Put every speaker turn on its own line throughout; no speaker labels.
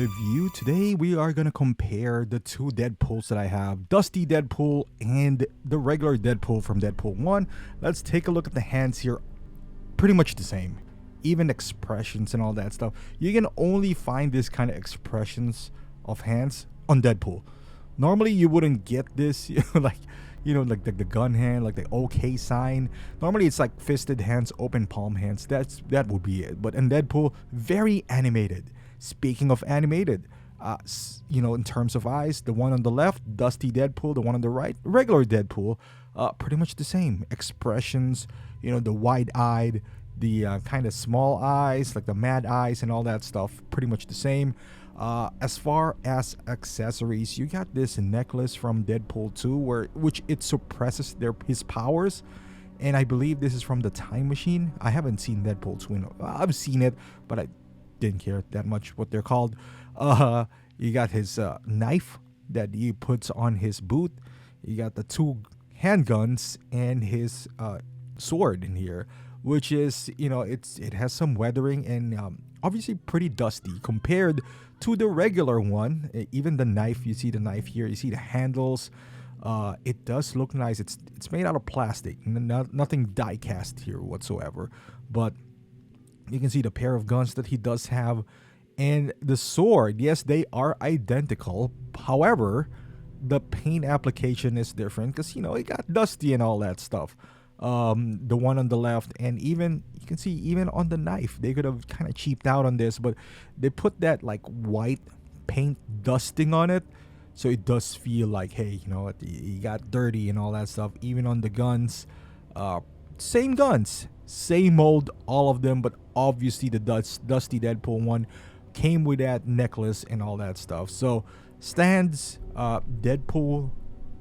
review. Today we are gonna compare the two Deadpools that I have, Dusty Deadpool and the regular Deadpool from Deadpool 1. Let's take a look at the hands here. Pretty much the same. Even expressions and all that stuff. You can only find this kind of expressions of hands on Deadpool. Normally you wouldn't get this, like like the gun hand, like the OK sign. Normally it's like fisted hands, open palm hands. That would be it. But in Deadpool, very animated. Speaking of animated, in terms of eyes, the one on the left, Dusty Deadpool, the one on the right, regular Deadpool, pretty much the same. Expressions, the wide-eyed, the kind of small eyes, like the mad eyes and all that stuff, pretty much the same. As far as accessories, you got this necklace from Deadpool 2, which it suppresses his powers, and I believe this is from the Time Machine. I haven't seen Deadpool 2. I've seen it, but I didn't care that much what they're called. You got his knife that he puts on his boot. You got the two handguns and his sword in here, which is it has some weathering and obviously pretty dusty compared to the regular one. Even the knife, you see the knife here, you see the handles. It does look nice. It's made out of plastic, nothing die cast here whatsoever, but you can see the pair of guns that he does have, and the sword. Yes, they are identical. However, the paint application is different because it got dusty and all that stuff. The one on the left, and even you can see even on the knife, they could have kind of cheaped out on this, but they put that like white paint dusting on it, so it does feel like, hey, you got dirty and all that stuff. Even on the guns, same guns, same mold, all of them, but obviously the Dusty Deadpool one came with that necklace and all that stuff. So stands, Deadpool,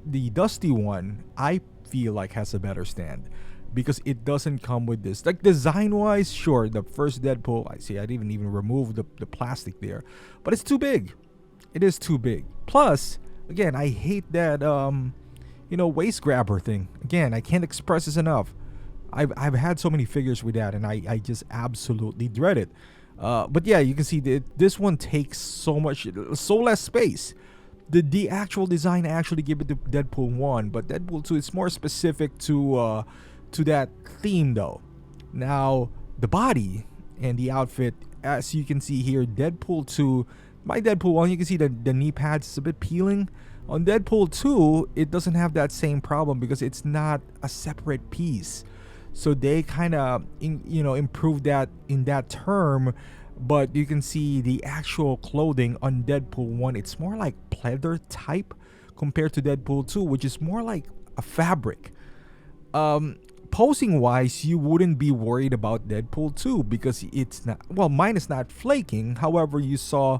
the Dusty one, I feel like has a better stand because it doesn't come with this. Like design wise, sure, the first Deadpool, I didn't even remove the plastic there, but it's too big. It is too big. Plus, again, I hate that waist grabber thing. Again, I can't express this enough. I've had so many figures with that, and I just absolutely dread it. But yeah, you can see that this one takes so less space. The actual design actually give it to Deadpool 1, but Deadpool 2 is more specific to that theme though. Now, the body and the outfit, as you can see here, Deadpool 2, my Deadpool 1, you can see the knee pads is a bit peeling. On Deadpool 2, it doesn't have that same problem because it's not a separate piece. So they kind of improved that in that term. But you can see the actual clothing on Deadpool 1, it's more like pleather type compared to Deadpool 2, which is more like a fabric. Posing wise, you wouldn't be worried about Deadpool 2 because it's not, well, mine is not flaking. However, you saw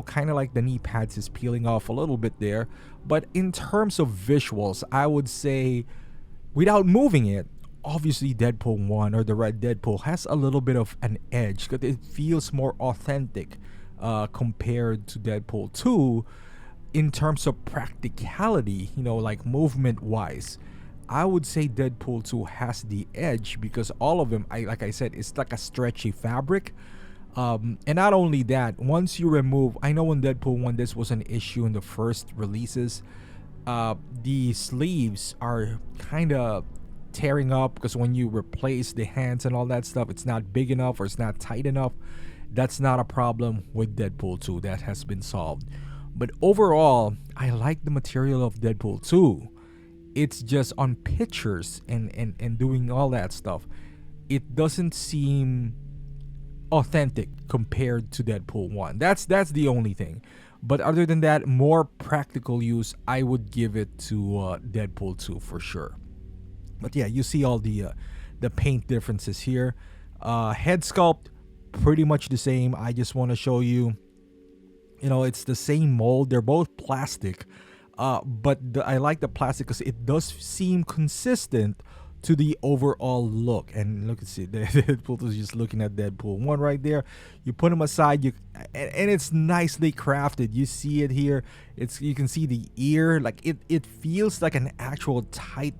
kind of like the knee pads is peeling off a little bit there. But in terms of visuals, I would say without moving it, obviously Deadpool 1 or the red Deadpool has a little bit of an edge because it feels more authentic compared to Deadpool 2 in terms of practicality, like movement wise. I would say Deadpool 2 has the edge because all of them, like I said, it's like a stretchy fabric. And not only that, once you remove, I know in Deadpool 1 this was an issue in the first releases, the sleeves are kind of tearing up because when you replace the hands and all that stuff, it's not big enough or it's not tight enough. That's not a problem with Deadpool 2. That has been solved. But overall, I like the material of Deadpool 2. It's just on pictures and doing all that stuff, it doesn't seem authentic compared to Deadpool 1. That's the only thing. But other than that, more practical use, I would give it to Deadpool 2 for sure. But yeah, you see all the paint differences here. Head sculpt, pretty much the same. I just want to show you, it's the same mold. They're both plastic. But I like the plastic because it does seem consistent to the overall look. And look, see, Deadpool is just looking at Deadpool 1 right there. You put them aside, and it's nicely crafted. You see it here. You can see the ear. Like it feels like an actual tight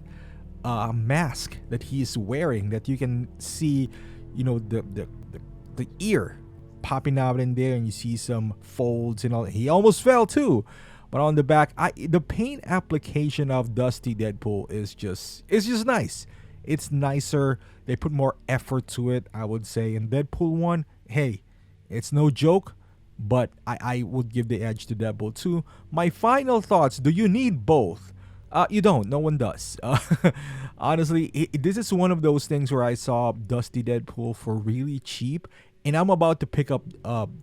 mask that he's wearing, that you can see, the ear popping out in there, and you see some folds and all. He almost fell too. But on the back, the paint application of Dusty Deadpool is just nice. It's nicer. They put more effort to it, I would say. In Deadpool 1, hey, it's no joke, but I would give the edge to Deadpool 2. My final thoughts, do you need both? You don't. No one does. Honestly, this is one of those things where I saw Dusty Deadpool for really cheap, and I'm about to pick up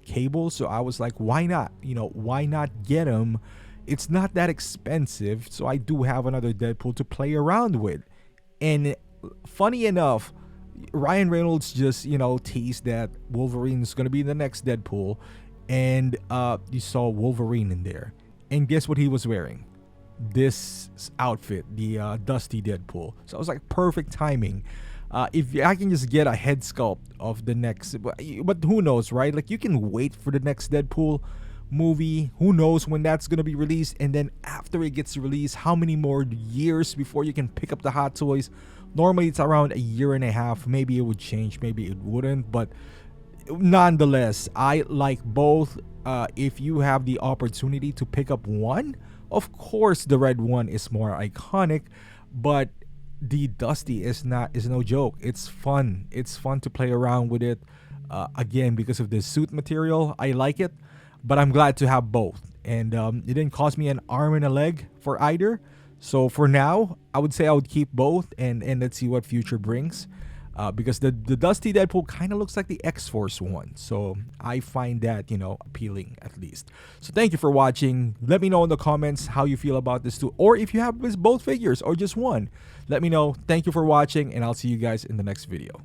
Cable, so I was like, why not? Why not get him? It's not that expensive, so I do have another Deadpool to play around with. And funny enough, Ryan Reynolds just, teased that Wolverine is going to be the next Deadpool, and you saw Wolverine in there. And guess what he was wearing? This outfit, the Dusty Deadpool. So I was like, perfect timing. If I can just get a head sculpt of the next, but who knows, right? Like, you can wait for the next Deadpool movie. Who knows when that's gonna be released? And then after it gets released, how many more years before you can pick up the Hot Toys? Normally it's around a year and a half. Maybe it would change, maybe it wouldn't, but nonetheless, I like both. If you have the opportunity to pick up one, of course the red one is more iconic, but the Dusty is no joke. It's fun. It's fun to play around with it. Again, because of the suit material, I like it, but I'm glad to have both. And it didn't cost me an arm and a leg for either. So for now, I would say I would keep both, and let's see what future brings. Because the Dusty Deadpool kind of looks like the X-Force one. So I find that, appealing at least. So thank you for watching. Let me know in the comments how you feel about this too. Or if you have both figures or just one, let me know. Thank you for watching, and I'll see you guys in the next video.